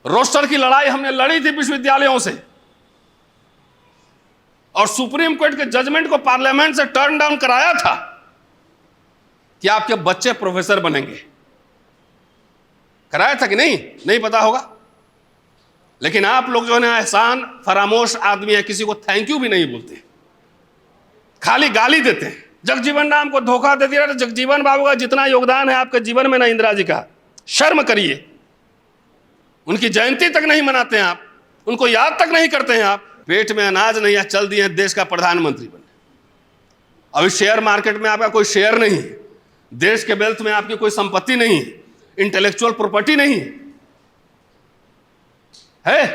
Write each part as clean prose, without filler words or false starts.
Roster की लड़ाई हमने लड़ी थी विश्वविद्यालयों से, और सुप्रीम कोर्ट के जजमेंट को पार्लियामेंट से टर्न डाउन कराया था कि आपके बच्चे प्रोफेसर बनेंगे। कराया था कि नहीं, नहीं पता होगा। लेकिन आप लोग जो है एहसान फरामोश आदमी है, किसी को थैंक यू भी नहीं बोलते, खाली गाली देते हैं। जगजीवन राम को धोखा दे दिया। जगजीवन बाबू का जितना योगदान है आपके जीवन में ना, इंदिरा जी का, शर्म करिए। उनकी जयंती तक नहीं मनाते हैं आप, उनको याद तक नहीं करते हैं आप। पेट में अनाज नहीं है, चल दिए देश का प्रधानमंत्री बने। अभी शेयर मार्केट में आपका कोई शेयर नहीं है, देश के वेल्थ में आपकी कोई संपत्ति नहीं है, इंटेलेक्चुअल प्रॉपर्टी नहीं है,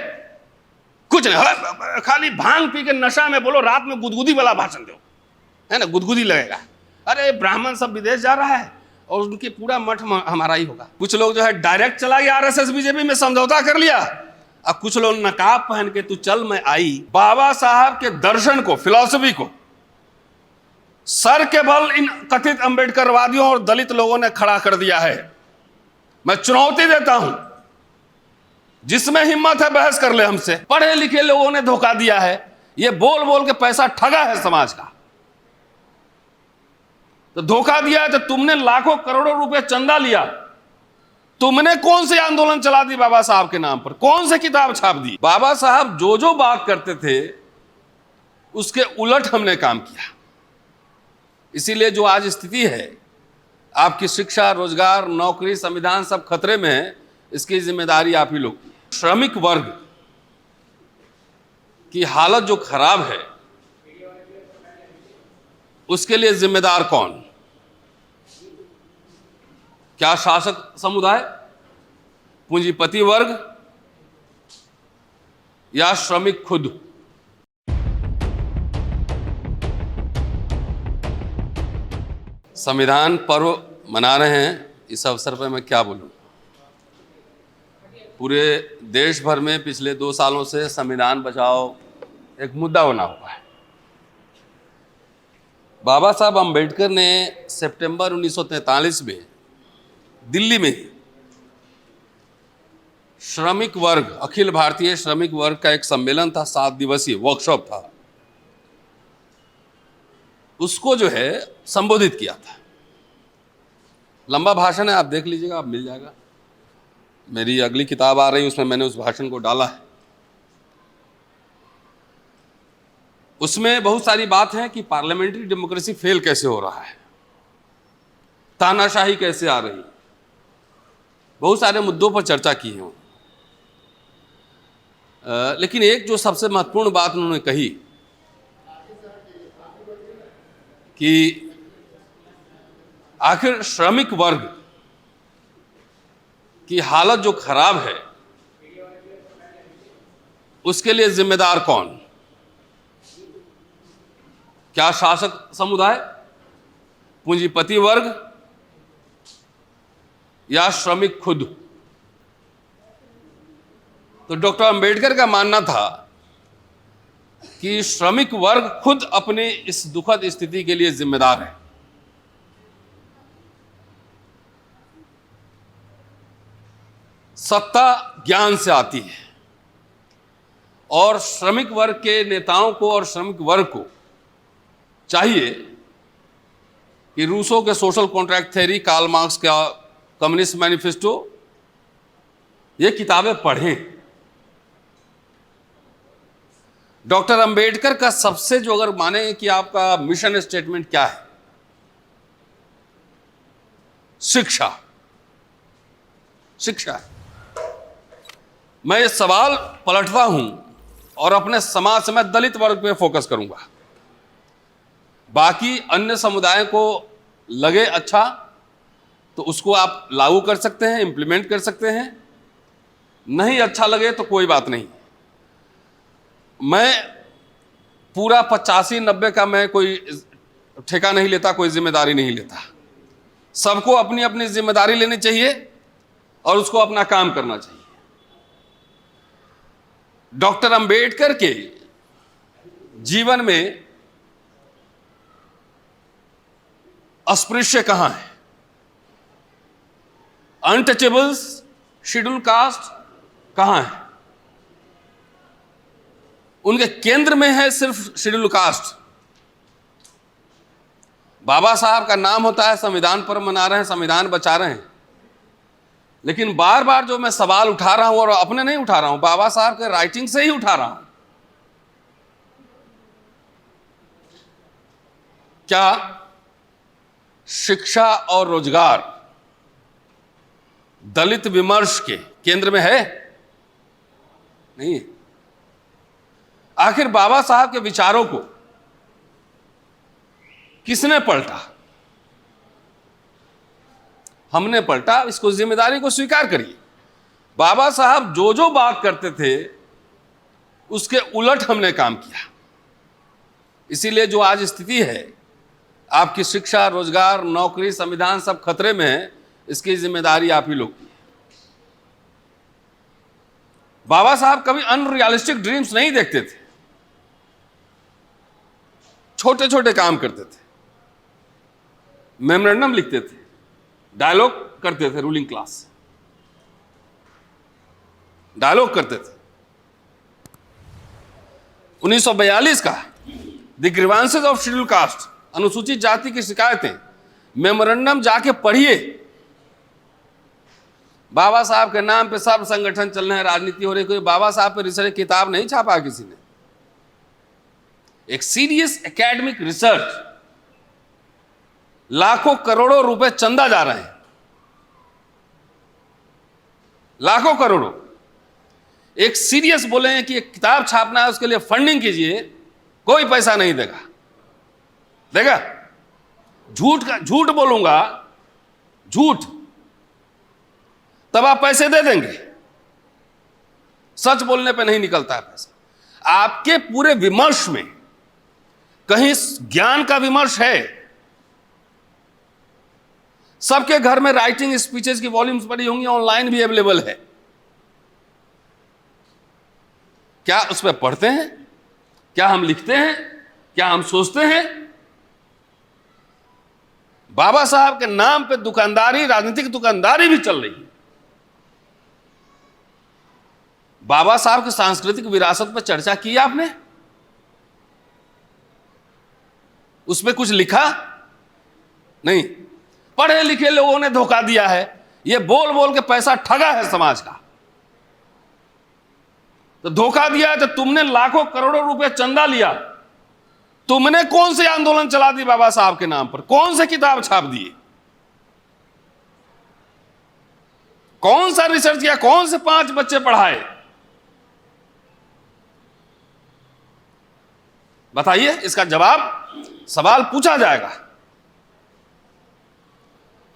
कुछ नहीं। खाली भांग पी के नशा में बोलो, रात में गुदगुदी वाला भाषण दो, है ना, गुदगुदी लगेगा। अरे ब्राह्मण सब विदेश जा रहा है और उनकी पूरा मठ हमारा ही होगा। कुछ लोग जो है डायरेक्ट चला गया आरएसएस बीजेपी में, समझौता कर लिया। अब कुछ लोग नकाब पहन के तू चल मैं आई। बाबा साहब के दर्शन को, फिलॉसफी को सर के बल इन कथित अंबेडकरवादियों और दलित लोगों ने खड़ा कर दिया है। मैं चुनौती देता हूं, जिसमें हिम्मत है बहस कर ले हमसे। पढ़े लिखे लोगों ने धोखा दिया है, ये बोल बोल के पैसा ठगा है समाज का। तो धोखा दिया है तो तुमने लाखों करोड़ों रुपए चंदा लिया, तुमने कौन सी आंदोलन चला दी बाबा साहब के नाम पर, कौन सी किताब छाप दी? बाबा साहब जो जो बात करते थे उसके उलट हमने काम किया। इसीलिए जो आज स्थिति है, आपकी शिक्षा, रोजगार, नौकरी, संविधान सब खतरे में है, इसकी जिम्मेदारी आप ही लोग की। श्रमिक वर्ग की हालत जो खराब है, उसके लिए जिम्मेदार कौन? क्या शासक समुदाय, पूंजीपति वर्ग, या श्रमिक खुद? संविधान पर्व मना रहे हैं, इस अवसर पर मैं क्या बोलूं। पूरे देश भर में पिछले 2 सालों से संविधान बचाओ एक मुद्दा बना हुआ है। बाबा साहब अंबेडकर ने सितंबर 1943 में दिल्ली में ही श्रमिक वर्ग, अखिल भारतीय श्रमिक वर्ग का एक सम्मेलन था, 7 दिवसीय वर्कशॉप था, उसको जो है संबोधित किया था। लंबा भाषण है, आप देख लीजिएगा, आप मिल जाएगा। मेरी अगली किताब आ रही है, उसमें मैंने उस भाषण को डाला है। उसमें बहुत सारी बात है कि पार्लियामेंट्री डेमोक्रेसी फेल कैसे हो रहा है, तानाशाही कैसे आ रही, बहुत सारे मुद्दों पर चर्चा की है। लेकिन एक जो सबसे महत्वपूर्ण बात उन्होंने कही कि आखिर श्रमिक वर्ग की हालत जो खराब है, उसके लिए जिम्मेदार कौन? क्या शासक समुदाय, पूंजीपति वर्ग, या श्रमिक खुद? तो डॉक्टर अंबेडकर का मानना था कि श्रमिक वर्ग खुद अपनी इस दुखद स्थिति के लिए जिम्मेदार है। सत्ता ज्ञान से आती है, और श्रमिक वर्ग के नेताओं को और श्रमिक वर्ग को चाहिए कि रूसो के social contract theory, Karl Marx का कम्युनिस्ट मैनिफेस्टो, ये किताबें पढ़ें। डॉक्टर अंबेडकर का सबसे जो, अगर माने कि आपका मिशन स्टेटमेंट क्या है, शिक्षा, शिक्षा है। मैं ये सवाल पलटता हूं और अपने समाज से मैं दलित वर्ग पे फोकस करूंगा। बाकी अन्य समुदाय को लगे अच्छा तो उसको आप लागू कर सकते हैं, इंप्लीमेंट कर सकते हैं, नहीं अच्छा लगे तो कोई बात नहीं। मैं पूरा 85-90 का मैं कोई ठेका नहीं लेता, कोई जिम्मेदारी नहीं लेता। सबको अपनी अपनी जिम्मेदारी लेनी चाहिए और उसको अपना काम करना चाहिए। डॉक्टर अंबेडकर के जीवन में अस्पृश्य कहां है? अनटचेबल्स, शेड्यूल कास्ट, कहां है? उनके केंद्र में है सिर्फ शेड्यूल कास्ट। बाबा साहब का नाम होता है, संविधान पर मना रहे हैं, संविधान बचा रहे हैं, लेकिन बार बार जो मैं सवाल उठा रहा हूं, और अपने नहीं उठा रहा हूं, बाबा साहब के राइटिंग से ही उठा रहा हूं, क्या शिक्षा और रोजगार दलित विमर्श के केंद्र में है? नहीं। आखिर बाबा साहब के विचारों को किसने पलटा? हमने पलटा। इसको, जिम्मेदारी को स्वीकार करिए। बाबा साहब जो जो बात करते थे उसके उलट हमने काम किया। इसीलिए जो आज स्थिति है, आपकी शिक्षा, रोजगार, नौकरी, संविधान सब खतरे में है, इसकी जिम्मेदारी आप ही लोग की है। बाबा साहब कभी अनरियलिस्टिक ड्रीम्स नहीं देखते थे, छोटे छोटे काम करते थे, मेमोरेंडम लिखते थे, डायलॉग करते थे, रूलिंग क्लास डायलॉग करते थे। 1942 का the grievances of schedule caste, अनुसूचित जाति की शिकायतें, मेमोरेंडम जाके पढ़िए। बाबा साहब के नाम पे सब संगठन चल रहे हैं, राजनीति हो रही, कोई बाबा साहब पे रिसर्च किताब नहीं छापा किसी ने। एक सीरियस एकेडमिक रिसर्च, लाखों करोड़ों रुपए चंदा जा रहे हैं, लाखों करोड़ों। एक सीरियस बोले हैं कि एक किताब छापना है, उसके लिए फंडिंग कीजिए, कोई पैसा नहीं देगा। देगा? झूठ बोलूंगा, झूठ, तब आप पैसे दे देंगे। सच बोलने पे नहीं निकलता है पैसा। आपके पूरे विमर्श में कहीं ज्ञान का विमर्श है? सबके घर में राइटिंग स्पीचेस की वॉल्यूम्स पड़ी होंगी, ऑनलाइन भी अवेलेबल है। क्या उस पर पढ़ते हैं? क्या हम लिखते हैं? क्या हम सोचते हैं? बाबा साहब के नाम पे दुकानदारी, राजनीतिक दुकानदारी भी चल रही है। बाबा साहब की सांस्कृतिक विरासत पर चर्चा की आपने? उसमें कुछ लिखा नहीं। पढ़े लिखे लोगों ने धोखा दिया है, ये बोल बोल के पैसा ठगा है समाज का। तो धोखा दिया है, तो तुमने लाखों करोड़ों रुपए चंदा लिया, तुमने कौन सी आंदोलन चला दी बाबा साहब के नाम पर? कौन से किताब छाप दिए? कौन सा रिसर्च किया? कौन से 5 बच्चे पढ़ाए? बताइए, इसका जवाब सवाल पूछा जाएगा।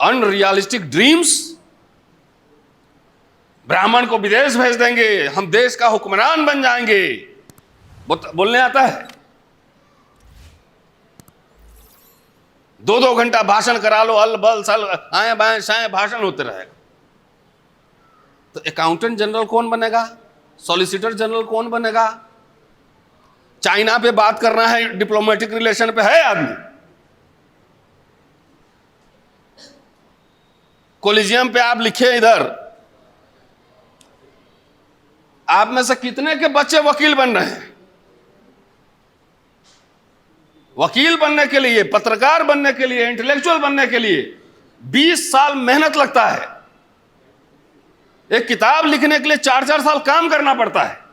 अनरियलिस्टिक ड्रीम्स, ब्राह्मण को विदेश भेज देंगे, हम देश का हुक्मरान बन जाएंगे, बोलने आता है। 2-2 घंटा भाषण करा लो, अल बल सल आए बाएं शाएं भाषण होते रहेगा। तो अकाउंटेंट जनरल कौन बनेगा? सॉलिसिटर जनरल कौन बनेगा? चाइना पे बात करना है, डिप्लोमेटिक रिलेशन पे है आदमी। कोलिजियम पे आप लिखे इधर, आप में से कितने के बच्चे वकील बन रहे हैं? वकील बनने के लिए, पत्रकार बनने के लिए, इंटेलेक्चुअल बनने के लिए 20 साल मेहनत लगता है। एक किताब लिखने के लिए 4-4 साल काम करना पड़ता है।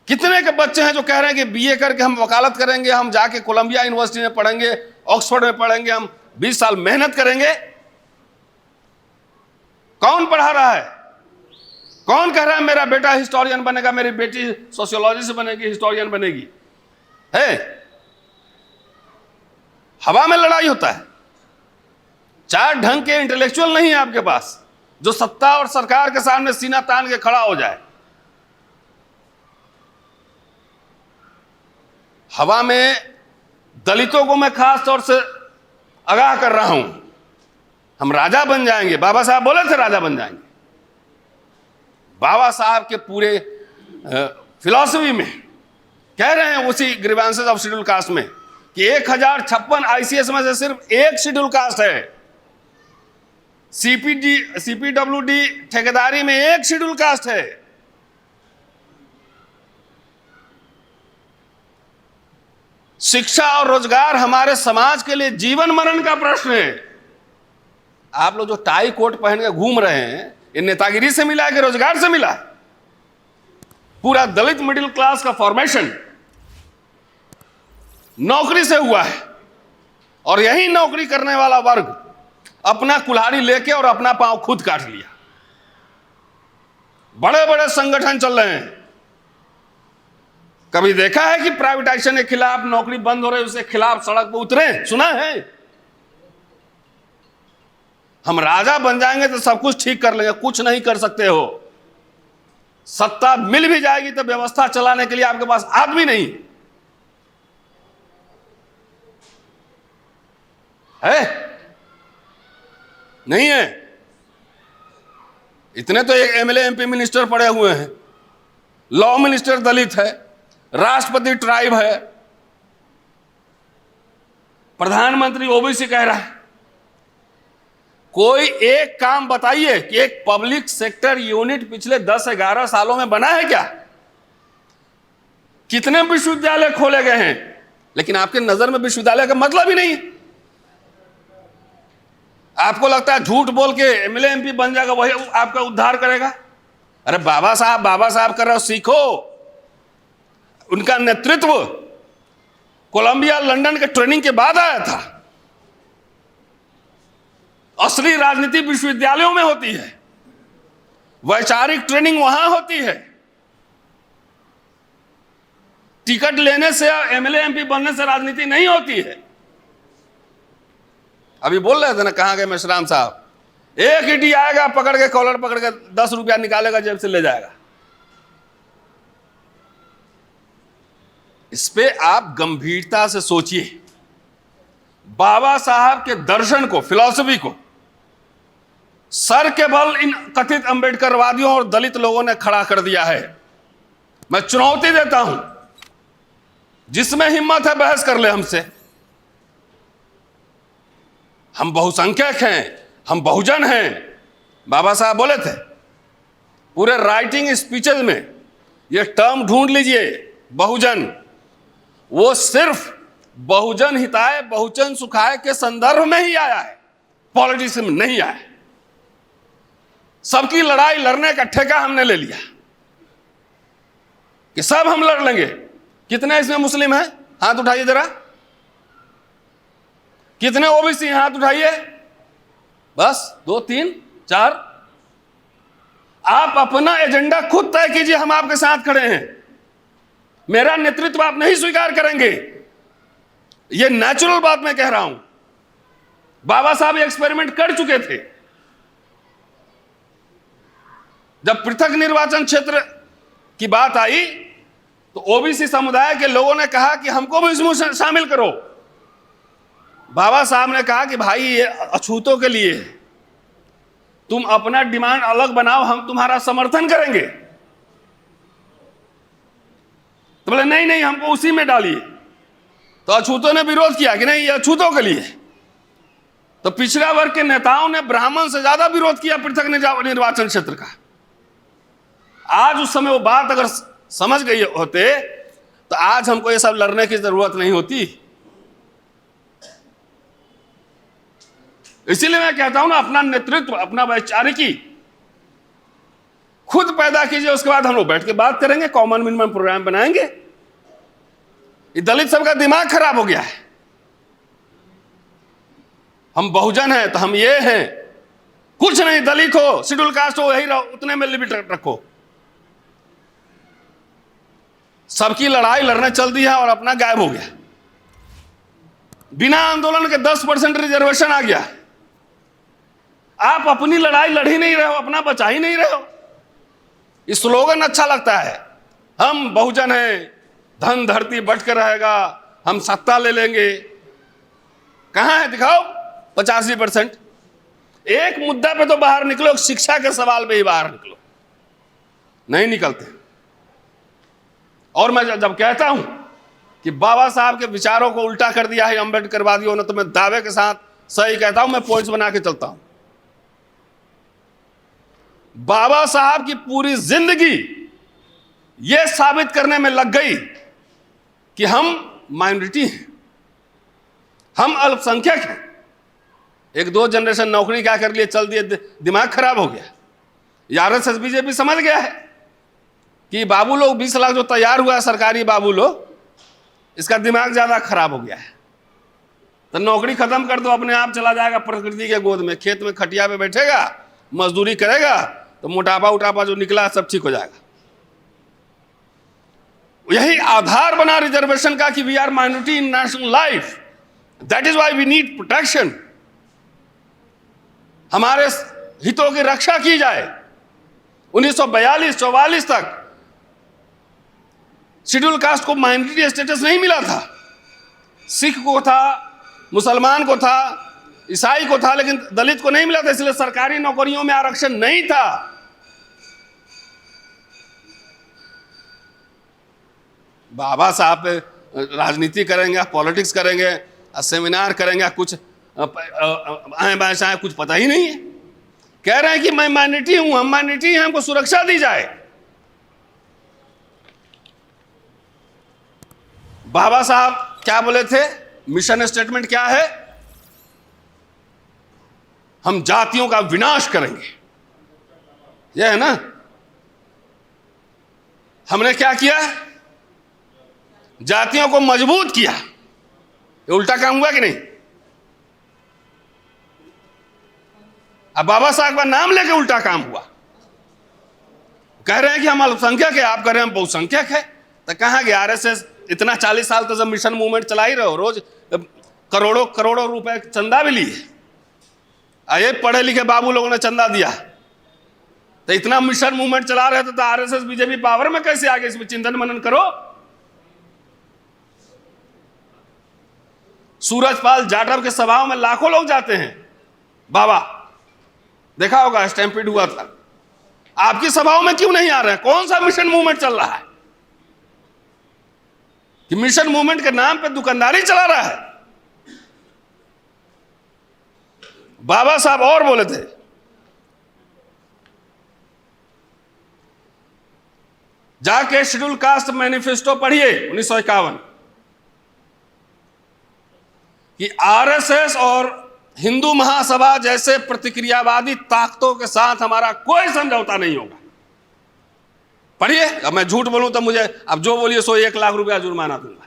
कितने के बच्चे हैं जो कह रहे हैं कि बीए करके हम वकालत करेंगे, हम जाके कोलंबिया यूनिवर्सिटी में पढ़ेंगे, ऑक्सफोर्ड में पढ़ेंगे, हम 20 साल मेहनत करेंगे। कौन पढ़ा रहा है? कौन कह रहा है मेरा बेटा हिस्टोरियन बनेगा, मेरी बेटी सोशियोलॉजिस्ट बनेगी, हिस्टोरियन बनेगी? है हवा में लड़ाई होता है। 4 ढंग के इंटेलेक्चुअल नहीं है आपके पास जो सत्ता और सरकार के सामने सीना तान के खड़ा हो जाए। हवा में दलितों को मैं खास तौर से आगाह कर रहा हूं, हम राजा बन जाएंगे। बाबा साहब बोले थे राजा बन जाएंगे। बाबा साहब के पूरे फिलॉसफी में कह रहे हैं, उसी ग्रीवांसेस ऑफ शेड्यूल कास्ट में, कि 1056 आईसीएस में से सिर्फ एक शेड्यूल कास्ट है। सीपीडब्ल्यूडी ठेकेदारी में एक शेड्यूल कास्ट है। शिक्षा और रोजगार हमारे समाज के लिए जीवन मरण का प्रश्न है। आप लोग जो टाई कोट पहन के घूम रहे हैं, ये नेतागिरी से मिला है कि रोजगार से मिला है? पूरा दलित मिडिल क्लास का फॉर्मेशन नौकरी से हुआ है, और यही नौकरी करने वाला वर्ग अपना कुल्हाड़ी लेके और अपना पांव खुद काट लिया। बड़े बड़े संगठन चल रहे हैं। कभी देखा है कि प्राइवेटाइजेशन के खिलाफ नौकरी बंद हो रही, उसके खिलाफ सड़क पर उतरे? सुना है? हम राजा बन जाएंगे तो सब कुछ ठीक कर लेंगे। कुछ नहीं कर सकते हो। सत्ता मिल भी जाएगी तो व्यवस्था चलाने के लिए आपके पास आदमी नहीं है, नहीं है। इतने तो एक एमएलए एमपी मिनिस्टर पड़े हुए हैं, लॉ मिनिस्टर दलित है, राष्ट्रपति ट्राइब है, प्रधानमंत्री ओबीसी कह रहा है। कोई एक काम बताइए कि एक पब्लिक सेक्टर यूनिट पिछले 10-11 सालों में बना है क्या? कितने विश्वविद्यालय खोले गए हैं, लेकिन आपके नजर में विश्वविद्यालय का मतलब ही नहीं। आपको लगता है झूठ बोल के एमएलए एमपी बन जाएगा वही आपका उद्धार करेगा? अरे बाबा साहब कर रहे हो, सीखो। उनका नेतृत्व कोलंबिया लंदन के ट्रेनिंग के बाद आया था। असली राजनीति विश्वविद्यालयों में होती है, वैचारिक ट्रेनिंग वहां होती है। टिकट लेने से एमएलए एमपी बनने से राजनीति नहीं होती है। अभी बोल रहे थे ना, कहां गए मेश्राम साहब? एक ईडी आएगा, पकड़ के कॉलर पकड़ के 10 रुपया निकालेगा, जेब से ले जाएगा। इस पे आप गंभीरता से सोचिए। बाबा साहब के दर्शन को, फिलॉसफी को सर के बल इन कथित अंबेडकरवादियों और दलित लोगों ने खड़ा कर दिया है। मैं चुनौती देता हूं, जिसमें हिम्मत है बहस कर ले हमसे। हम बहुसंख्यक हैं, हम बहुजन हैं। बाबा साहब बोले थे, पूरे राइटिंग स्पीचेज में ये टर्म ढूंढ लीजिए, बहुजन। वो सिर्फ बहुजन हिताय बहुजन सुखाय के संदर्भ में ही आया है, पॉलिटिक्स में नहीं आया। सबकी लड़ाई लड़ने का ठेका हमने ले लिया कि सब हम लड़ लेंगे। कितने इसमें मुस्लिम हैं? हाथ उठाइए जरा। कितने ओबीसी? हाथ उठाइए। बस 2, 3, 4। आप अपना एजेंडा खुद तय कीजिए, हम आपके साथ खड़े हैं। मेरा नेतृत्व आप नहीं स्वीकार करेंगे, यह नेचुरल बात मैं कह रहा हूं। बाबा साहब एक्सपेरिमेंट कर चुके थे। जब पृथक निर्वाचन क्षेत्र की बात आई तो ओबीसी समुदाय के लोगों ने कहा कि हमको भी इसमें शामिल करो। बाबा साहब ने कहा कि भाई ये अछूतों के लिए, तुम अपना डिमांड अलग बनाओ, हम तुम्हारा समर्थन करेंगे। तो बोले नहीं नहीं, हमको उसी में डालिए। तो अछूतों ने विरोध किया कि नहीं, ये अछूतों के लिए। तो पिछड़ा वर्ग के नेताओं ने ब्राह्मण से ज्यादा विरोध किया पृथक निर्वाचन क्षेत्र का। आज उस समय वो बात अगर समझ गए होते तो आज हमको ये सब लड़ने की जरूरत नहीं होती। इसीलिए मैं कहता हूं ना, अपना नेतृत्व, अपना वैचारिकी खुद पैदा कीजिए, उसके बाद हम लोग बैठ के बात करेंगे, कॉमन मिनिमम प्रोग्राम बनाएंगे। ये दलित सबका दिमाग खराब हो गया है। हम बहुजन हैं तो हम ये हैं, कुछ नहीं। दलित हो, शेड्यूल कास्ट हो, यही रहो, उतने में लिमिट रखो। सबकी लड़ाई लड़ने चल दी है और अपना गायब हो गया। बिना आंदोलन के 10% रिजर्वेशन आ गया। आप अपनी लड़ाई लड़ ही नहीं रहे हो, अपना बचा ही नहीं रहे हो। ये स्लोगन अच्छा लगता है, हम बहुजन हैं, धन धरती बट कर रहेगा, हम सत्ता ले लेंगे। कहां है? दिखाओ 85%। एक मुद्दा पे तो बाहर निकलो, शिक्षा के सवाल पे ही बाहर निकलो। नहीं निकलते। और मैं जब कहता हूं कि बाबा साहब के विचारों को उल्टा कर दिया है अंबेडकरवादियों ने, तो मैं दावे के साथ सही कहता हूं, मैं पॉइंट्स बना के चलता हूं। बाबा साहब की पूरी जिंदगी यह साबित करने में लग गई कि हम माइनॉरिटी हैं, हम अल्पसंख्यक हैं। एक दो जनरेशन नौकरी क्या कर लिए, चल दिए, दिमाग खराब हो गया। आरएसएस बीजेपी समझ गया है कि बाबू लोग 20 लाख जो तैयार हुआ है सरकारी बाबू लोग, इसका दिमाग ज्यादा खराब हो गया है, तो नौकरी खत्म कर दो, अपने आप चला जाएगा प्रकृति के गोद में, खेत में खटिया पे बैठेगा, मजदूरी करेगा, तो मोटापा उटापा जो निकला सब ठीक हो जाएगा। यही आधार बना रिजर्वेशन का कि we are minority in national life, that is why we need protection. हमारे हितों की रक्षा की जाए। 1942-44 तक शेड्यूल कास्ट को माइनॉरिटी स्टेटस नहीं मिला था। सिख को था, मुसलमान को था, ईसाई को था, लेकिन दलित को नहीं मिला था, इसलिए सरकारी नौकरियों में आरक्षण नहीं था। बाबा साहब राजनीति करेंगे, पॉलिटिक्स करेंगे, सेमिनार करेंगे, कुछ आए बाएं कुछ पता ही नहीं है। कह रहे हैं कि मैं माइनॉरिटी हूं, हम माइनॉरिटी हैं, हमको सुरक्षा दी जाए। बाबा साहब क्या बोले थे, मिशन स्टेटमेंट क्या है, हम जातियों का विनाश करेंगे, यह है ना। हमने क्या किया, जातियों को मजबूत किया। ये उल्टा काम हुआ कि नहीं। अब बाबा साहब का नाम लेके उल्टा काम हुआ। कह रहे हैं कि हम अल्पसंख्यक है, आप कह रहे हैं हम बहुसंख्यक है। तो कहां गया आरएसएस? इतना 40 साल तो जब मिशन मूवमेंट चला ही रहे हो, रोज करोड़ों करोड़ों रुपए चंदा भी लिए, ये पढ़े लिखे बाबू लोगों ने चंदा दिया, तो इतना मिशन मूवमेंट चला रहे थे, तो आरएसएस बीजेपी पावर में कैसे आ गए? इसमें चिंतन मनन करो। सूरजपाल जाटव के सभाओं में लाखों लोग जाते हैं। बाबा देखा होगा, स्टैम्पीड हुआ था। आपकी सभाओं में क्यों नहीं आ रहे हैं? कौन सा मिशन मूवमेंट चल रहा है कि मिशन मूवमेंट के नाम पे दुकानदारी चला रहा है? बाबा साहब और बोले थे, जाके शेड्यूल कास्ट मैनिफेस्टो पढ़िए 1951, कि आरएसएस और हिंदू महासभा जैसे प्रतिक्रियावादी ताकतों के साथ हमारा कोई समझौता नहीं होगा। पढ़िए। अब मैं झूठ बोलूं तो मुझे, अब जो बोलिए सो 1 लाख रुपया जुर्माना दूंगा।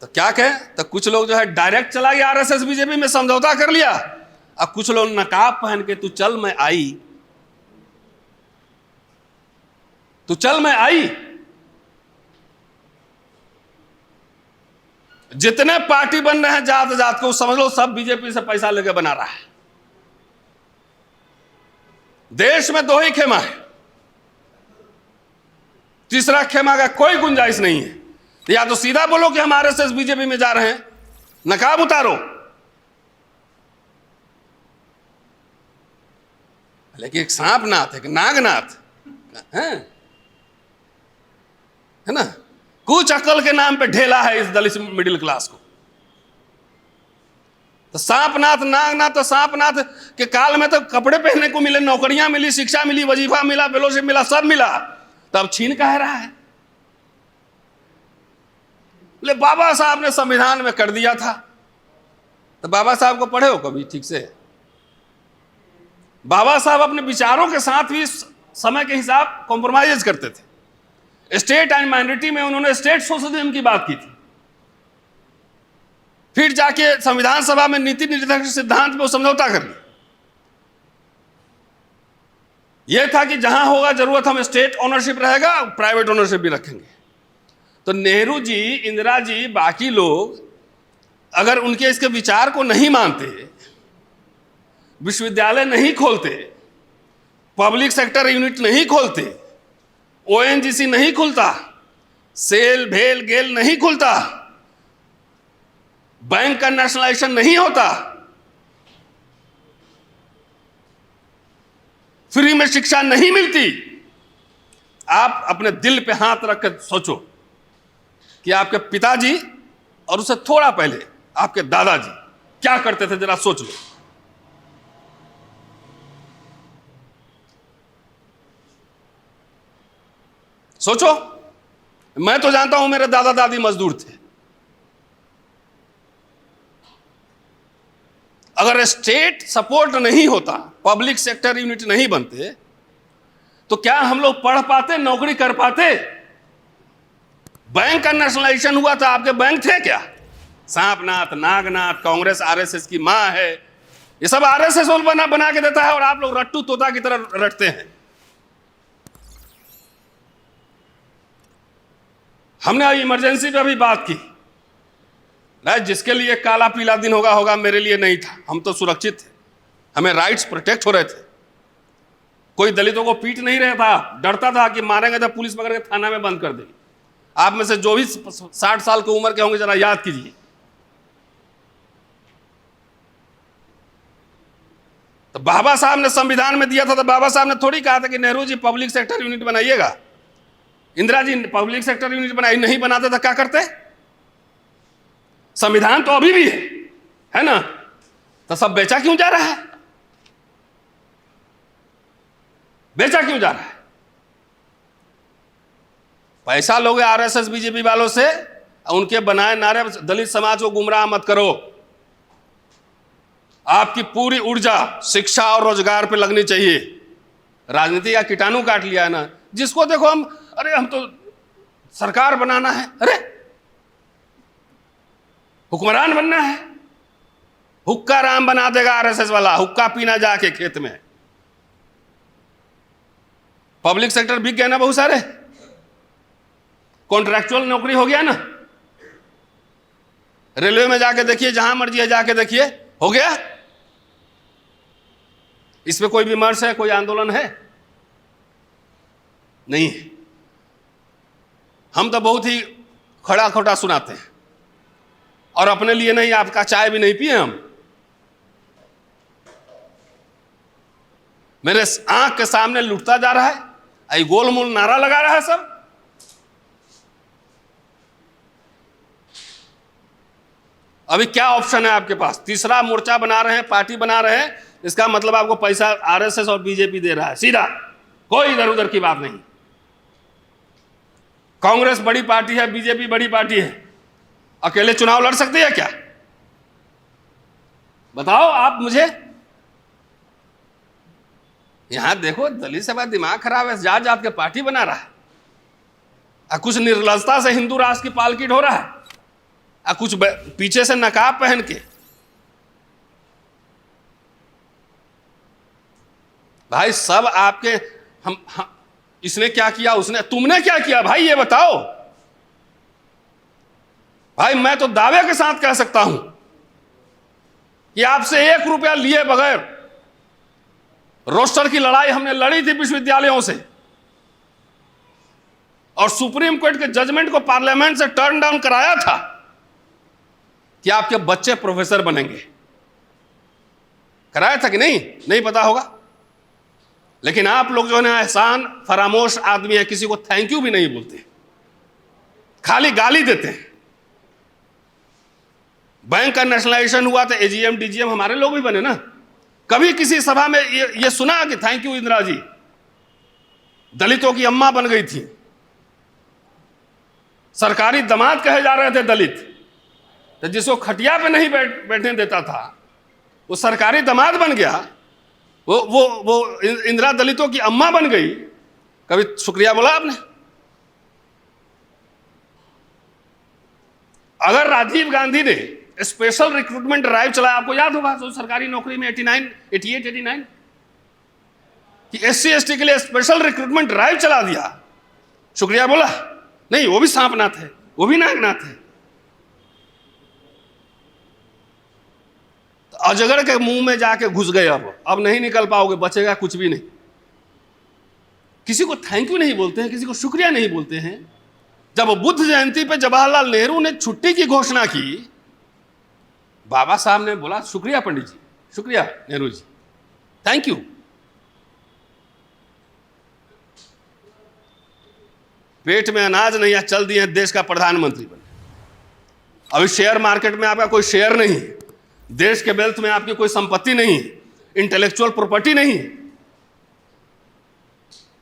तो क्या कहें, तो कुछ लोग जो है डायरेक्ट चला गया आरएसएस बीजेपी में, समझौता कर लिया। अब कुछ लोग नकाब पहन के तू चल मैं आई, तू चल मैं आई। जितने पार्टी बन रहे हैं जात जात को, समझ लो सब बीजेपी से पैसा लेके बना रहा है। देश में 2 ही खेमा है, तीसरा खेमा का कोई गुंजाइश नहीं है। या तो सीधा बोलो कि हम आरएसएस बीजेपी में जा रहे हैं, नकाब उतारो, लेकिन एक सांपनाथ, एक नागनाथ है ना, कुछ अकल के नाम पे ढेला है इस दलित मिडिल क्लास को। तो सांपनाथ नागनाथ, तो सांपनाथ के काल में तो कपड़े पहनने को मिले, नौकरियां मिली, शिक्षा मिली, वजीफा मिला, फेलोशिप मिला, सब मिला, तब छीन कह रहा है। बोले बाबा साहब ने संविधान में कर दिया था। तो बाबा साहब को पढ़े हो कभी ठीक से? बाबा साहब अपने विचारों के साथ भी समय के हिसाब कॉम्प्रोमाइज करते थे। स्टेट एंड माइनॉरिटी में उन्होंने स्टेट सोशलिज्म की बात की थी। फिर जाके संविधान सभा में नीति निर्देशक सिद्धांत में समझौता कर लिया। यह था कि जहां होगा जरूरत हम स्टेट ओनरशिप रहेगा, प्राइवेट ओनरशिप भी रखेंगे। तो नेहरू जी, इंदिरा जी, बाकी लोग अगर उनके इसके विचार को नहीं मानते, विश्वविद्यालय नहीं खोलते, पब्लिक सेक्टर यूनिट नहीं खोलते, ओएनजीसी नहीं खुलता, सेल भेल गेल नहीं खुलता, बैंक का नेशनलाइजेशन नहीं होता, फ्री में शिक्षा नहीं मिलती। आप अपने दिल पे हाथ रख कर सोचो कि आपके पिताजी और उससे थोड़ा पहले आपके दादाजी क्या करते थे, जरा सोच लो। सोचो, मैं तो जानता हूं मेरे दादा दादी मजदूर थे। अगर स्टेट सपोर्ट नहीं होता, पब्लिक सेक्टर यूनिट नहीं बनते, तो क्या हम लोग पढ़ पाते, नौकरी कर पाते? बैंक का नेशनलाइजेशन हुआ था, आपके बैंक थे क्या? सांपनाथ, नागनाथ, कांग्रेस आरएसएस की मां है, ये सब आरएसएस बना के देता है, और आप लोग रट्टू तोता की तरह रटते हैं। हमने इमरजेंसी पे भी बात की, जिसके लिए काला पीला दिन होगा, मेरे लिए नहीं था। हम तो सुरक्षित थे, हमें राइट्स प्रोटेक्ट हो रहे थे। कोई दलितों को पीट नहीं रहा था, डरता था कि मारेंगे तो पुलिस पकड़ के थाना में बंद कर देगी। आप में से जो भी 60 साल की उम्र के होंगे, जरा याद कीजिए। तो बाबा साहब ने संविधान में दिया था, तो बाबा साहब ने थोड़ी कहा था कि Nehru ji public sector unit बनाइएगा। Indira ji public sector unit बनाई, नहीं बनाते तो क्या करते? संविधान तो अभी भी है ना? तो सब बेचा क्यों जा रहा है? बेचा क्यों जा रहा है? पैसा लोगे आरएसएस बीजेपी वालों से, उनके बनाए नारे, दलित समाज को गुमराह मत करो। आपकी पूरी ऊर्जा शिक्षा और रोजगार पे लगनी चाहिए। राजनीति का कीटाणु काट लिया है ना, जिसको देखो अरे हम तो सरकार बनाना है, अरे हुक्मरान बनना है। हुक्का राम बना देगा आरएसएस वाला, हुक्का पीना जाके खेत में। पब्लिक सेक्टर बिक गया ना, बहुत सारे कॉन्ट्रैक्चुअल नौकरी हो गया ना। रेलवे में जाके देखिए, जहां मर्जी है जाके देखिए, हो गया। इसमें कोई विमर्श है, कोई आंदोलन है? नहीं। हम तो बहुत ही खड़ा खोटा सुनाते हैं, और अपने लिए नहीं, आपका चाय भी नहीं पिए हम। मेरे आंख के सामने लुटता जा रहा है, आई गोलमोल नारा लगा रहा है सब। अभी क्या ऑप्शन है आपके पास? तीसरा मोर्चा बना रहे हैं, पार्टी बना रहे हैं, इसका मतलब आपको पैसा आरएसएस और बीजेपी दे रहा है, सीधा, कोई इधर उधर की बात नहीं। कांग्रेस बड़ी पार्टी है, बीजेपी बड़ी पार्टी है, अकेले चुनाव लड़ सकती है क्या? बताओ आप मुझे। यहां देखो, दलित सभा दिमाग खराब है, जात जात के पार्टी बना रहा है, कुछ निर्लजता से हिंदू राष्ट्र की पालकी ढो रहा है, कुछ पीछे से नकाब पहन के। भाई सब आपके हम इसने क्या किया, उसने, तुमने क्या किया भाई, ये बताओ। भाई मैं तो दावे के साथ कह सकता हूं कि आपसे 1 रुपया लिए बगैर रोस्टर की लड़ाई हमने लड़ी थी विश्वविद्यालयों से, और सुप्रीम कोर्ट के जजमेंट को पार्लियामेंट से टर्न डाउन कराया था कि आपके बच्चे प्रोफेसर बनेंगे। कराया था कि नहीं? नहीं पता होगा। लेकिन आप लोग जो है ना, एहसान फरामोश आदमी है, किसी को थैंक यू भी नहीं बोलते, खाली गाली देते हैं। बैंक का नेशनलाइजेशन हुआ तो एजीएम डीजीएम हमारे लोग भी बने ना। कभी किसी सभा में ये सुना कि थैंक यू इंदिरा जी, दलितों की अम्मा बन गई थी, सरकारी दामाद कहे जा रहे थे दलित, तो जिसको खटिया पे नहीं बैठने देता था वो सरकारी दामाद बन गया, वो इंदिरा दलितों की अम्मा बन गई। कभी शुक्रिया बोला आपने? अगर राजीव गांधी ने स्पेशल रिक्रूटमेंट ड्राइव चलाया, आपको याद होगा, तो सरकारी नौकरी में 88-89 कि SC ST के लिए स्पेशल रिक्रूटमेंट ड्राइव चला दिया, शुक्रिया बोला? नहीं, वो भी सांपनाथ है, वो भी नागनाथ है। तो अजगर के मुंह में जाके घुस गए, अब नहीं निकल पाओगे, बचेगा कुछ भी नहीं। किसी को थैंक यू नहीं बोलते हैं, किसी को शुक्रिया नहीं बोलते हैं। जब बुद्ध जयंती पे जवाहरलाल नेहरू ने छुट्टी की घोषणा की, बाबा साहब ने बोला शुक्रिया पंडित जी, शुक्रिया नेहरू जी, थैंक यू। पेट में अनाज नहीं है, चल दिए देश का प्रधानमंत्री बने। अभी शेयर मार्केट में आपका कोई शेयर नहीं है, देश के वेल्थ में आपकी कोई संपत्ति नहीं, इंटेलेक्चुअल प्रॉपर्टी नहीं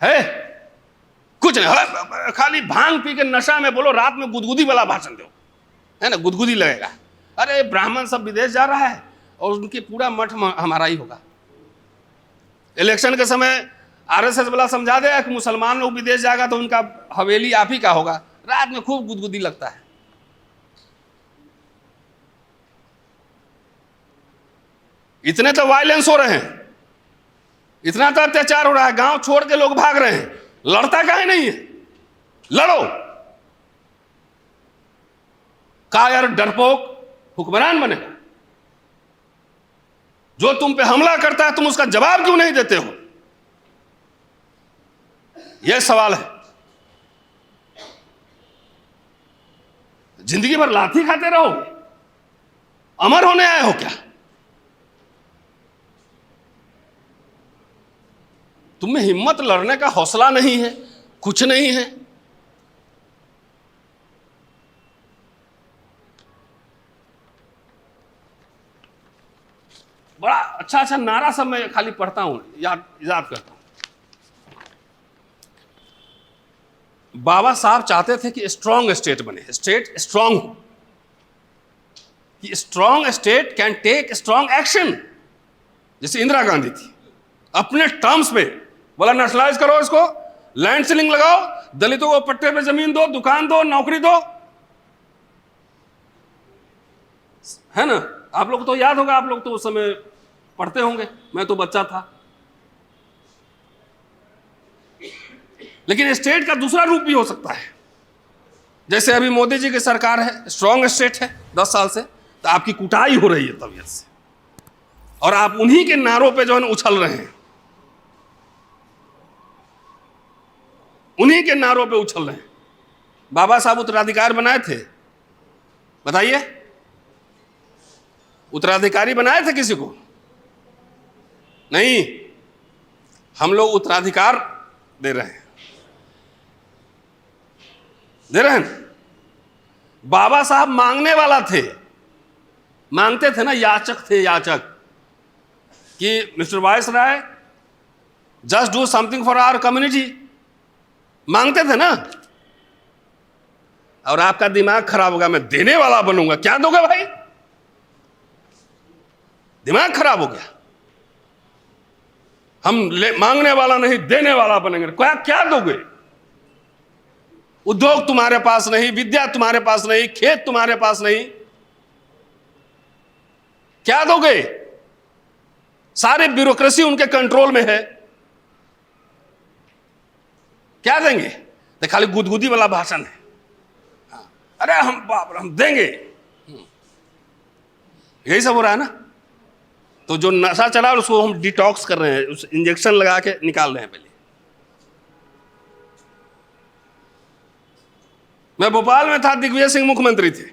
है, कुछ नहीं, खाली भांग पी के नशा में बोलो, रात में गुदगुदी वाला भाषण दो, है ना, गुदगुदी लगेगा। अरे ब्राह्मण सब विदेश जा रहा है और उनकी पूरा मठ हमारा ही होगा। इलेक्शन के समय आरएसएस वाला समझा देगा कि मुसलमान लोग विदेश जाएगा तो उनका हवेली आप ही का होगा, रात में खूब गुदगुदी लगता है। इतने तो वायलेंस हो रहे हैं, इतना तो अत्याचार हो रहा है, गांव छोड़ के लोग भाग रहे हैं, लड़ता काहे नहीं है? लड़ो। का यार डरपोक हुक्मरान बनेगा? जो तुम पे हमला करता है तुम उसका जवाब क्यों नहीं देते हो? यह सवाल है। जिंदगी भर लाठी खाते रहो, अमर होने आए हो क्या? तुम्हें हिम्मत, लड़ने का हौसला नहीं है, कुछ नहीं है। बड़ा अच्छा अच्छा नारा सब मैं खाली पढ़ता हूं, याद करता हूं। बाबा साहब चाहते थे कि स्ट्रांग स्टेट बने, स्टेट स्ट्रांग हो, कि strong state can take strong action. जैसे इंदिरा गांधी थी, अपने टर्म्स पे बोला नेशनलाइज करो इसको, लैंड सीलिंग लगाओ, दलितों को पट्टे पे जमीन दो, दुकान दो, नौकरी दो, है ना। आप लोग तो याद होगा, आप लोग तो उस समय पढ़ते होंगे, मैं तो बच्चा था। लेकिन स्टेट का दूसरा रूप भी हो सकता है। जैसे अभी मोदी जी की सरकार है, स्ट्रांग स्टेट है 10 साल से, तो आपकी कुटाई हो रही है तबीयत से, और आप उन्हीं के नारों पे जो है उछल रहे हैं, उन्हीं के नारों पे उछल रहे हैं। बाबा साहब उत्तराधिकार बनाए थे, बताइए, उत्तराधिकारी बनाए थे किसी को? नहीं, हम लोग उत्तराधिकार दे रहे हैं, दे रहे हैं। बाबा साहब मांगने वाला थे, मांगते थे ना, याचक थे, याचक, कि mister viceroy just do something for our community, मांगते थे ना। और आपका दिमाग खराब होगा, मैं देने वाला बनूंगा। क्या दोगे भाई? दिमाग खराब हो गया। हम मांगने वाला नहीं, देने वाला बनेंगे। क्या दोगे? उद्योग तुम्हारे पास नहीं, विद्या तुम्हारे पास नहीं, खेत तुम्हारे पास नहीं, क्या दोगे? सारे ब्यूरोक्रेसी उनके कंट्रोल में है, क्या देंगे? तो खाली गुदगुदी वाला भाषण है। हाँ, अरे हम देंगे, यही सब हो रहा है ना। तो जो नशा चला उसको हम डिटॉक्स कर रहे हैं, उस इंजेक्शन लगा के निकाल रहे हैं। पहले मैं भोपाल में था, दिग्विजय सिंह मुख्यमंत्री थे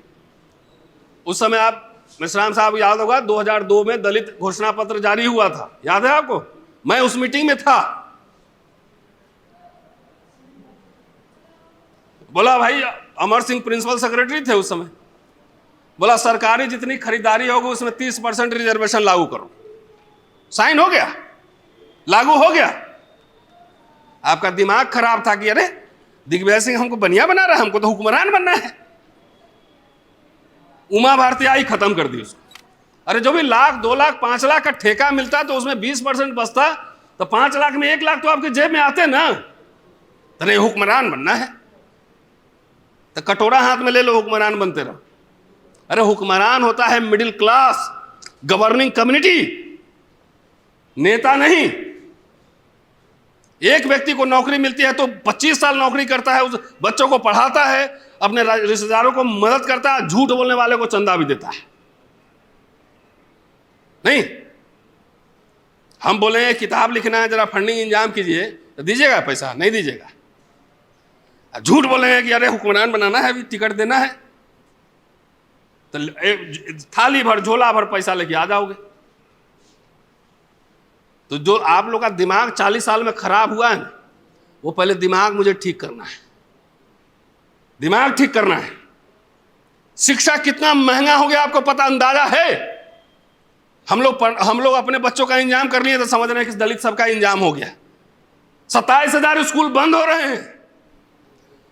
उस समय। आप मिश्राम साहब याद होगा, 2002 में दलित घोषणा पत्र जारी हुआ था, याद है आपको? मैं उस मीटिंग में था। बोला भाई, अमर सिंह प्रिंसिपल सेक्रेटरी थे उस समय, बोला सरकारी जितनी खरीदारी होगी उसमें 30% रिजर्वेशन लागू करो। साइन हो गया, लागू हो गया। आपका दिमाग खराब था कि अरे दिग्विजय सिंह हमको बनिया बना रहा है, हमको तो हुक्मरान बनना है। उमा भारती आई, खत्म कर दी उसको। अरे जो भी 1 लाख 2 लाख 5 लाख का ठेका मिलता तो उसमें 20% बचता, तो 5 लाख में 1 लाख तो आपके जेब में आते ना। तो नहीं, हुक्मरान बनना है तो कटोरा हाथ में ले लो, हुक्मरान बनते रहो। अरे हुक्मरान होता है मिडिल क्लास, गवर्निंग कम्युनिटी, नेता नहीं। एक व्यक्ति को नौकरी मिलती है तो 25 साल नौकरी करता है, उस बच्चों को पढ़ाता है, अपने रिश्तेदारों को मदद करता है, झूठ बोलने वाले को चंदा भी देता है। नहीं, हम बोले किताब लिखना है, जरा फंडिंग इंतजाम कीजिए, तो दीजिएगा पैसा? नहीं दीजिएगा। झूठ बोलेंगे कि अरे हुक्मरान बनाना है, अभी टिकट देना है, तो थाली भर झोला भर पैसा लेके आ जाओगे। तो जो आप लोग का दिमाग 40 साल में खराब हुआ है ना, वो पहले दिमाग मुझे ठीक करना है, दिमाग ठीक करना है। शिक्षा कितना महंगा हो गया आपको पता, अंदाजा है? हम लोग अपने बच्चों का इंतजाम कर लिए तो समझ रहे हैं कि दलित सबका इंतजाम हो गया। 27,000 स्कूल बंद हो रहे हैं।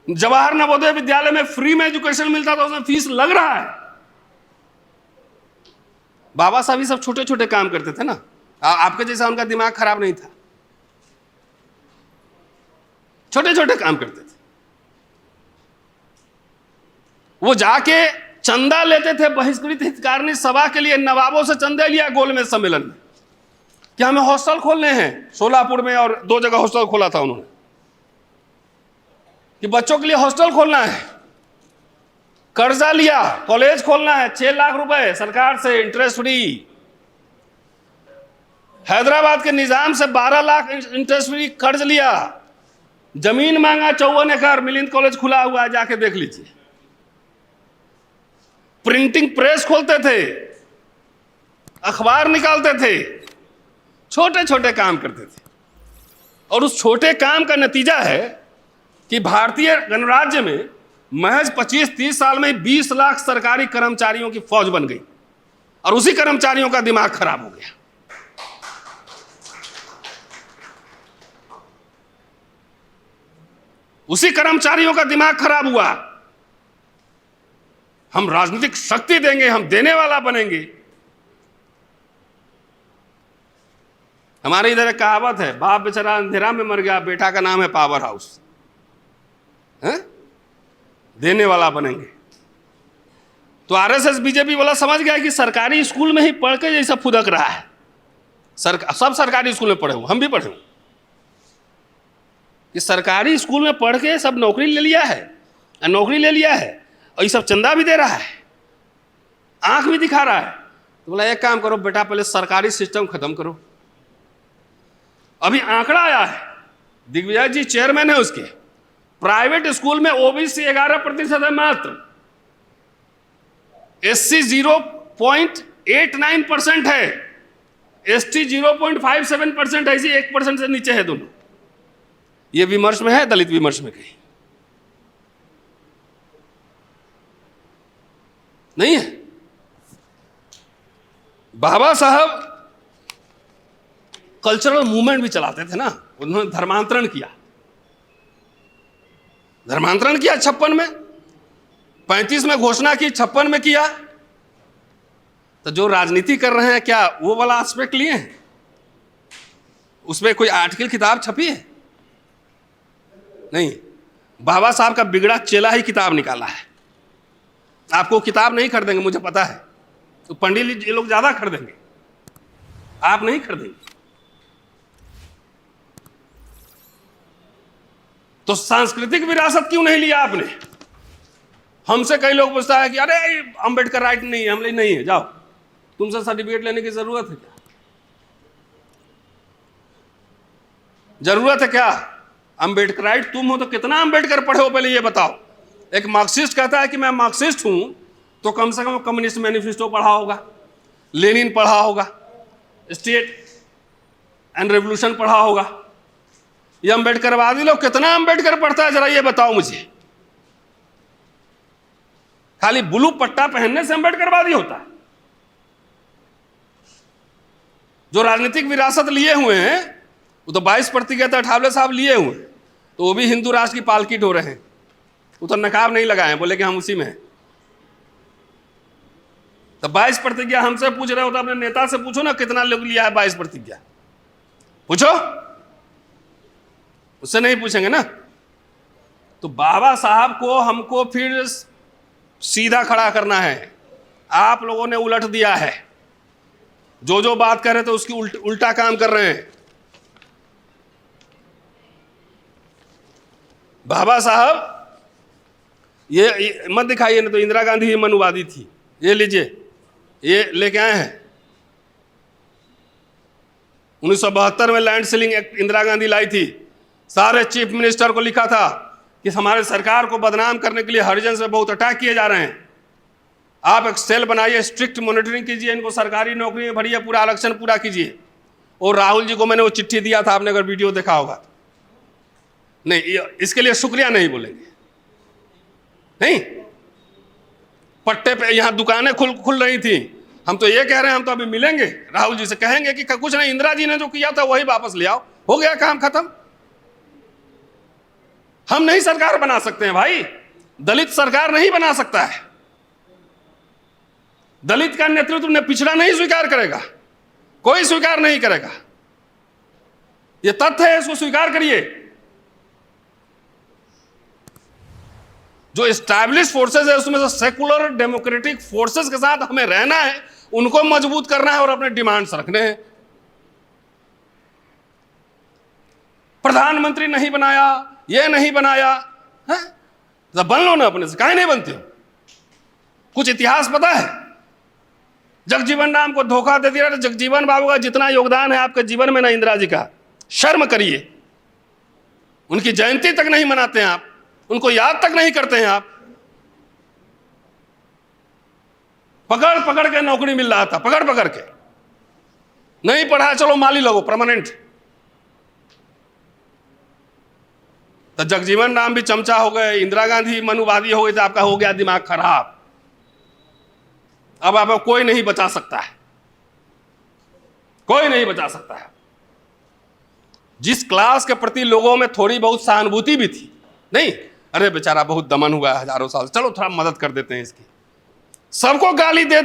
जवाहर नवोदय विद्यालय में फ्री में एजुकेशन मिलता था, उसमें फीस लग रहा है। बाबा साहब ये सब छोटे छोटे काम करते थे ना, आपके जैसा उनका दिमाग खराब नहीं था, छोटे छोटे काम करते थे। वो जाके चंदा लेते थे बहिष्कृत हितकारिणी सभा के लिए, नवाबों से चंदा लिया गोलमेज सम्मेलन में कि हमें हॉस्टल खोलने हैं। सोलापुर में और 2 जगह हॉस्टल खोला था उन्होंने कि बच्चों के लिए हॉस्टल खोलना है। कर्जा लिया, कॉलेज खोलना है, 6 लाख रुपए सरकार से इंटरेस्ट फ्री। हैदराबाद के निजाम से 12 लाख इंटरेस्ट फ्री कर्ज लिया। जमीन मांगा 54 एकड़, मिलिंद कॉलेज खुला हुआ है, जाके देख लीजिए। प्रिंटिंग प्रेस खोलते थे, अखबार निकालते थे, छोटे छोटे काम करते थे। और उस छोटे काम का नतीजा है कि भारतीय गणराज्य में महज 25-30 साल में 20 लाख सरकारी कर्मचारियों की फौज बन गई। और उसी कर्मचारियों का दिमाग खराब हो गया। उसी कर्मचारियों का दिमाग खराब हुआ। हम राजनीतिक शक्ति देंगे, हम देने वाला बनेंगे। हमारे इधर एक कहावत है, बाप बेचारा अंधेरा में मर गया, बेटा का नाम है पावर हाउस। है? देने वाला बनेंगे। तो आरएसएस बीजेपी वाला समझ गया कि सरकारी स्कूल में ही पढ़ के जैसा फुदक रहा है। सब सरकारी स्कूल में पढ़े हुए, हम भी पढ़े हुए, कि सरकारी स्कूल में पढ़ के सब नौकरी ले लिया है, नौकरी ले लिया है और ये सब चंदा भी दे रहा है, आंख भी दिखा रहा है। तो बोला एक काम करो बेटा, पहले सरकारी सिस्टम खत्म करो। अभी आंकड़ा आया है, दिग्विजय जी चेयरमैन है उसके, प्राइवेट स्कूल में ओबीसी 11% है मात्र, एससी 0.89% है, एसटी 0.57% है, इसी 1% से नीचे है दोनों। ये विमर्श में है, दलित विमर्श में कहीं नहीं है। बाबा साहब कल्चरल मूवमेंट भी चलाते थे ना, उन्होंने धर्मांतरण किया। 56 में, 35 में घोषणा की, 56 में किया। तो जो राजनीति कर रहे हैं क्या वो वाला एस्पेक्ट लिए हैं? उसमें कोई आर्टिकल किताब छपी है? नहीं। बाबा साहब का बिगड़ा चेला ही किताब निकाला है। आपको किताब नहीं खरीदेंगे, मुझे पता है, तो पंडित ये लोग ज्यादा खरीदेंगे, आप नहीं खरीदेंगे। तो सांस्कृतिक विरासत क्यों नहीं लिया आपने? हमसे कई लोग पूछता है कि अरे अंबेडकर राइट नहीं है, हम नहीं है, जाओ, तुमसे सर्टिफिकेट लेने की जरूरत है क्या? जरूरत है क्या? अंबेडकर राइट तुम हो तो कितना अंबेडकर पढ़े हो पहले ये बताओ। एक मार्क्सिस्ट कहता है कि मैं मार्क्सिस्ट हूं, तो कम से कम कम्युनिस्ट मैनिफेस्टो पढ़ा होगा, लेनिन पढ़ा होगा, स्टेट एंड रेवोल्यूशन पढ़ा होगा। ये अंबेडकरवादी लोग कितना अंबेडकर पढ़ता है जरा ये बताओ मुझे। खाली ब्लू पट्टा पहनने से अंबेडकरवादी होता है? जो राजनीतिक विरासत लिए हुए हैं वो तो 22% अठावले साहब लिए हुए हैं, तो वो भी हिंदू राष्ट्र की पालकी ढो रहे हैं। वो तो नकाब नहीं लगाए, बोले कि हम उसी में हैं। तो 22 प्रतिज्ञा हमसे पूछ रहे हो तो अपने नेता से पूछो ना कितना लोग लिया है 22 प्रतिज्ञा, पूछो, उससे नहीं पूछेंगे ना। तो बाबा साहब को हमको फिर सीधा खड़ा करना है। आप लोगों ने उलट दिया है, जो जो बात कर रहे थे उसकी उल्टा काम कर रहे हैं। बाबा साहब ये मत दिखाइए ना, तो इंदिरा गांधी ही मनुवादी थी। ये लीजिए, ये लेके आए हैं 1972 में land ceiling act Indira Gandhi लाई थी। सारे चीफ मिनिस्टर को लिखा था कि हमारे सरकार को बदनाम करने के लिए हरिजन से बहुत अटैक किए जा रहे हैं, आप एक सेल बनाइए, स्ट्रिक्ट मॉनिटरिंग कीजिए, इनको सरकारी नौकरी में भरिए, पूरा आरक्षण पूरा कीजिए। और राहुल जी को मैंने वो चिट्ठी दिया था, आपने अगर वीडियो देखा होगा। नहीं, इसके लिए शुक्रिया नहीं बोलेंगे, नहीं। पट्टे पे यहाँ दुकानें खुल रही थी, हम तो ये कह रहे हैं, हम तो अभी मिलेंगे राहुल जी से, कहेंगे कि कुछ नहीं, इंदिरा जी ने जो किया था वही वापस ले आओ, हो गया काम खत्म। हम नहीं सरकार बना सकते हैं भाई, दलित सरकार नहीं बना सकता है। दलित का नेतृत्व ने पिछड़ा नहीं स्वीकार करेगा, कोई स्वीकार नहीं करेगा। यह तथ्य है, इसको स्वीकार करिए। जो एस्टैब्लिश फोर्सेस है उसमें से सेकुलर डेमोक्रेटिक फोर्सेस के साथ हमें रहना है, उनको मजबूत करना है और अपने डिमांड्स रखने हैं। प्रधानमंत्री नहीं बनाया, ये नहीं बनाया है, तो बन लो ना अपने से, काहे नहीं बनते हो? कुछ इतिहास पता है? जगजीवन राम को धोखा दे दिया। जगजीवन बाबू का जितना योगदान है आपके जीवन में ना, इंदिरा जी का, शर्म करिए। उनकी जयंती तक नहीं मनाते हैं आप, उनको याद तक नहीं करते हैं आप। पकड़ पकड़ के नौकरी मिल रहा था, पकड़ पकड़ के। नहीं पढ़ा, चलो माली लगो परमानेंट। तो जगजीवन राम भी चमचा हो गए, इंदिरा गांधी मनुवादी हो गई, तो आपका हो गया दिमाग खराब। अब आपको कोई नहीं बचा सकता है, कोई नहीं बचा सकता है। जिस क्लास के प्रति लोगों में थोड़ी बहुत सहानुभूति भी थी, नहीं अरे बेचारा बहुत दमन हुआ है हजारों साल, चलो थोड़ा मदद कर देते हैं इसकी, सबको गाली दे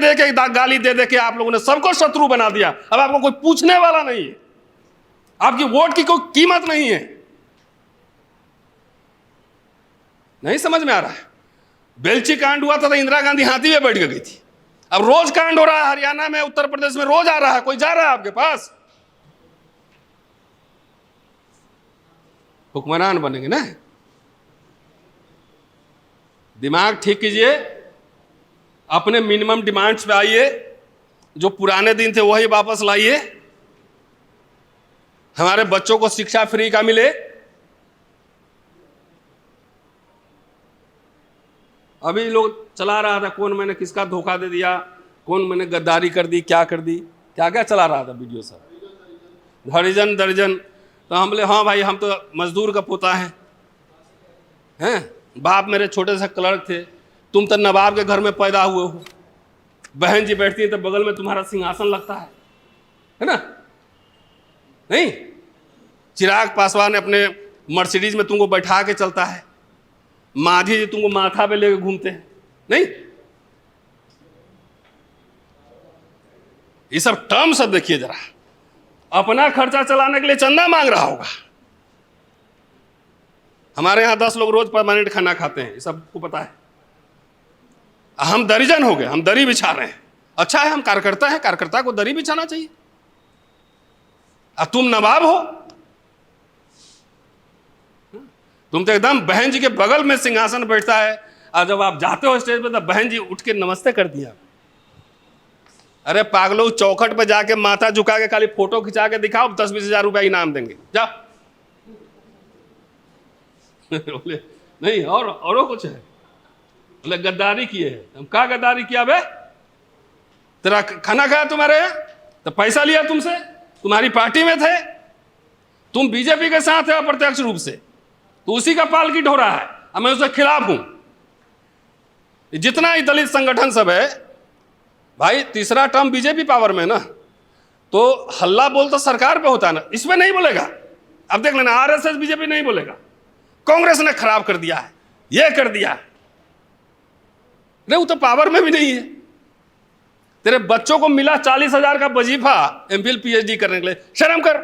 दे के आप लोगों ने सबको शत्रु बना दिया। अब आपको कोई पूछने वाला नहीं है, आपकी वोट की कोई कीमत नहीं है। नहीं समझ में आ रहा है? बेलची कांड हुआ था तो इंदिरा गांधी हाथी में बैठ गई थी। अब रोज कांड हो रहा है, हरियाणा में, उत्तर प्रदेश में रोज आ रहा है। कोई जा रहा है आपके पास? हुक्मरान बनेंगे ना? दिमाग ठीक कीजिए, अपने मिनिमम डिमांड्स पे आइए, जो पुराने दिन थे वही वापस लाइए। हमारे बच्चों को शिक्षा फ्री का मिले। अभी लोग चला रहा था, कौन मैंने किसका धोखा दे दिया, कौन मैंने गद्दारी कर दी, क्या कर दी, क्या क्या चला रहा था वीडियो सब, हरिजन दर्जन। तो हम बोले हाँ भाई, हम तो मजदूर का पोता है, हैं? बाप मेरे छोटे से क्लर्क थे, तुम तो नवाब के घर में पैदा हुए हो, बहन जी बैठती है तो बगल में तुम्हारा सिंहासन लगता है ना? नहीं, चिराग पासवान अपने मर्सिडीज में तुमको बैठा के चलता है, माधी जी तुमको माथा पे लेके घूमते हैं, नहीं? ये सब टर्म सब देखिए जरा। अपना खर्चा चलाने के लिए चंदा मांग रहा होगा। हमारे यहां 10 लोग रोज परमानेंट खाना खाते हैं, ये सबको पता है। हम दरिजन हो गए, हम दरी बिछा रहे हैं। अच्छा है हम कार्यकर्ता हैं, कार्यकर्ता को दरी बिछाना चाहिए। अब तुम नवाब हो, तुम तो एकदम बहन जी के बगल में सिंहासन बैठता है, और जब आप जाते हो स्टेज पे तो बहन जी उठ के नमस्ते कर दिया। अरे पागलो, चौखट पे जाके माथा झुका के खाली फोटो खिंचा के दिखाओ, 10-20 हजार रुपया इनाम देंगे, जा। बोले नहीं, और कुछ है? बोले गद्दारी किए है। हम क्या गद्दारी किया बे? तेरा खाना खाया तुम्हारे यहाँ, तो पैसा लिया तुमसे, तुम्हारी पार्टी में थे, तुम बीजेपी के साथ है अप्रत्यक्ष रूप से, तो उसी का पालकिट हो रहा है, और मैं उसके खिलाफ हूं। जितना ही दलित संगठन सब है भाई, तीसरा टर्म बीजेपी पावर में ना, तो हल्ला बोल तो सरकार पे होता है ना, इसमें नहीं बोलेगा। अब देख लेना, आरएसएस बीजेपी नहीं बोलेगा, कांग्रेस ने खराब कर दिया है, ये कर दिया है। अरे वो तो पावर में भी नहीं है। तेरे बच्चों को मिला 40,000 का वजीफा एमफिल पीएचडी करने के लिए, शर्म कर।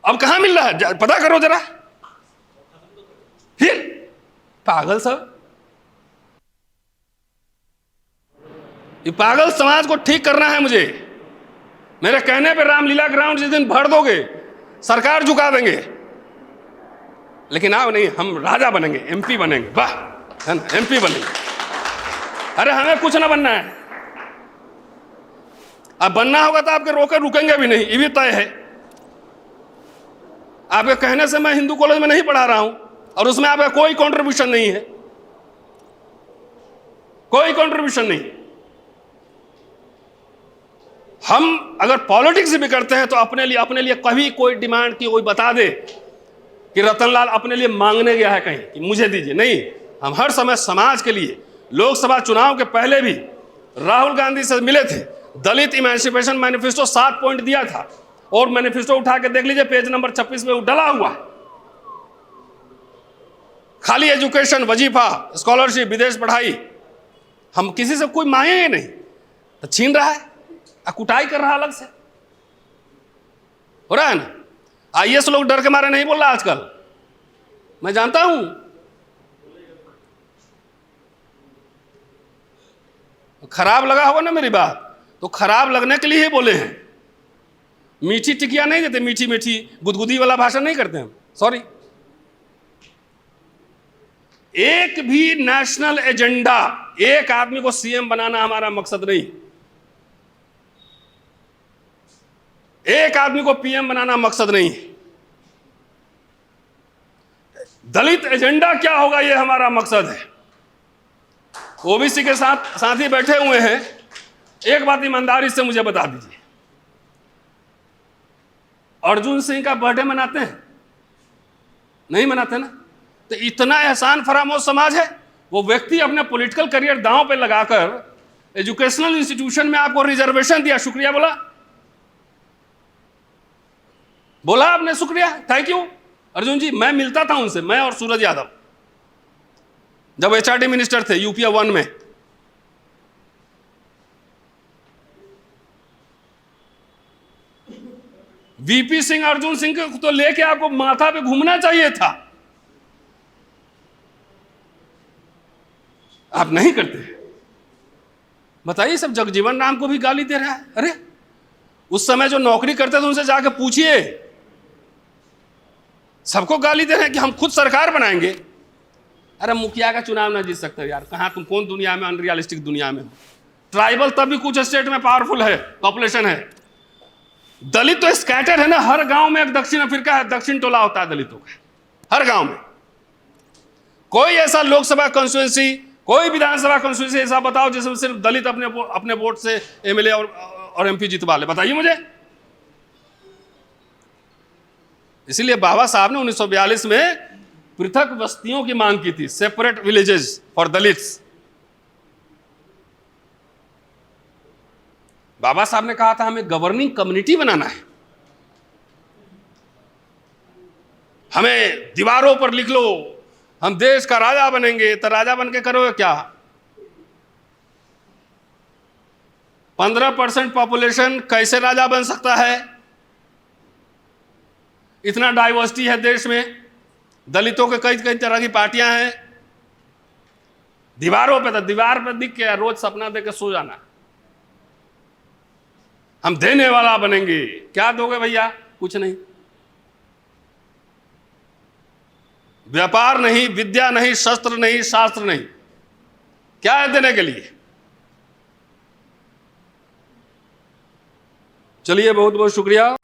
अब कहां मिल रहा है पता करो जरा। फिर पागल सब, ये पागल समाज को ठीक करना है मुझे। मेरे कहने पे रामलीला ग्राउंड जिस दिन भर दोगे, सरकार झुका देंगे, लेकिन आप नहीं, हम राजा बनेंगे, एमपी बनेंगे, वाह, है ना, एमपी बनेंगे। अरे हमें कुछ ना बनना है। अब बनना होगा तो आपके रोके रुकेंगे भी नहीं, ये भी तय है। आपके कहने से मैं हिंदू कॉलेज में नहीं पढ़ा रहा हूं, और उसमें आपका कोई कंट्रीब्यूशन नहीं है, कोई कंट्रीब्यूशन नहीं। हम अगर पॉलिटिक्स भी करते हैं तो अपने लिए कभी कोई डिमांड की कोई बता दे कि रतनलाल अपने लिए मांगने गया है कहीं कि मुझे दीजिए, नहीं। हम हर समय समाज के लिए, लोकसभा चुनाव के पहले भी राहुल गांधी से मिले थे, दलित इमेंसिपेशन मैनिफेस्टो 7 पॉइंट दिया था, और मैनिफेस्टो उठा के देख लीजिए, पेज नंबर 26 में डला हुआ है। खाली एजुकेशन, वजीफा, स्कॉलरशिप, विदेश पढ़ाई, हम किसी से कोई मांगेंगे नहीं, तो छीन रहा है, कुटाई कर रहा है, अलग से हो रहा है ना। आईएएस लोग डर के मारे नहीं बोल रहा आजकल, मैं जानता हूं। खराब लगा होगा ना मेरी बात, तो खराब लगने के लिए ही बोले हैं। मीठी टिकिया नहीं देते, मीठी मीठी गुदगुदी वाला भाषण नहीं करते हम, सॉरी। एक भी नेशनल एजेंडा, एक आदमी को सीएम बनाना हमारा मकसद नहीं, एक आदमी को पीएम बनाना मकसद नहीं। दलित एजेंडा क्या होगा, यह हमारा मकसद है। ओबीसी के साथी बैठे हुए हैं, एक बात ईमानदारी से मुझे बता दीजिए, अर्जुन सिंह का बर्थडे मनाते हैं? नहीं मनाते ना। तो इतना एहसान फरामोश समाज है। वो व्यक्ति अपने पॉलिटिकल करियर दांव पे लगाकर एजुकेशनल इंस्टीट्यूशन में आपको रिजर्वेशन दिया, शुक्रिया बोला आपने, शुक्रिया, थैंक यू अर्जुन जी। मैं मिलता था उनसे, मैं और सूरज यादव, जब एचआरडी मिनिस्टर थे यूपीए 1 में। वीपी सिंह अर्जुन सिंह को तो लेके आपको माथा पे घूमना चाहिए था, आप नहीं करते। बताइए, सब जगजीवन राम को भी गाली दे रहा है। अरे उस समय जो नौकरी करते थे उनसे जाके पूछिए, सबको गाली दे रहे हैं कि हम खुद सरकार बनाएंगे। अरे मुखिया का चुनाव ना जीत सकते यार, कहां तुम, कौन दुनिया में, अनरियलिस्टिक दुनिया में हो। ट्राइबल तब भी कुछ स्टेट में पावरफुल है, पॉपुलेशन है। दलित तो स्कैटर्ड है ना, हर गांव में एक दक्षिण अफ्रीका है, दक्षिण टोला होता है दलितों का, हर गांव में। कोई ऐसा लोकसभा कॉन्स्टिट्यूंसी, कोई विधानसभा कॉन्स्टिट्यूंसी ऐसा बताओ जिसमें सिर्फ दलित अपने वोट से एमएलए और एमपी जितवा ले, बताइए मुझे। इसीलिए बाबा साहब ने 1942 में पृथक बस्तियों की मांग की थी, सेपरेट विलेजेस फॉर दलित्स। बाबा साहब ने कहा था हमें गवर्निंग कम्युनिटी बनाना है, हमें दीवारों पर लिख लो हम देश का राजा बनेंगे। तो राजा बन के करोगे क्या? 15% पॉपुलेशन कैसे राजा बन सकता है? इतना डाइवर्सिटी है देश में, दलितों के कई कई तरह की पार्टियां हैं। दीवारों पे, तो दीवार पे दिख के रोज सपना दे के सो जाना, हम देने वाला बनेंगे। क्या दोगे भैया? कुछ नहीं। व्यापार नहीं, विद्या नहीं, शस्त्र नहीं, शास्त्र नहीं, क्या है देने के लिए? चलिए, बहुत बहुत शुक्रिया।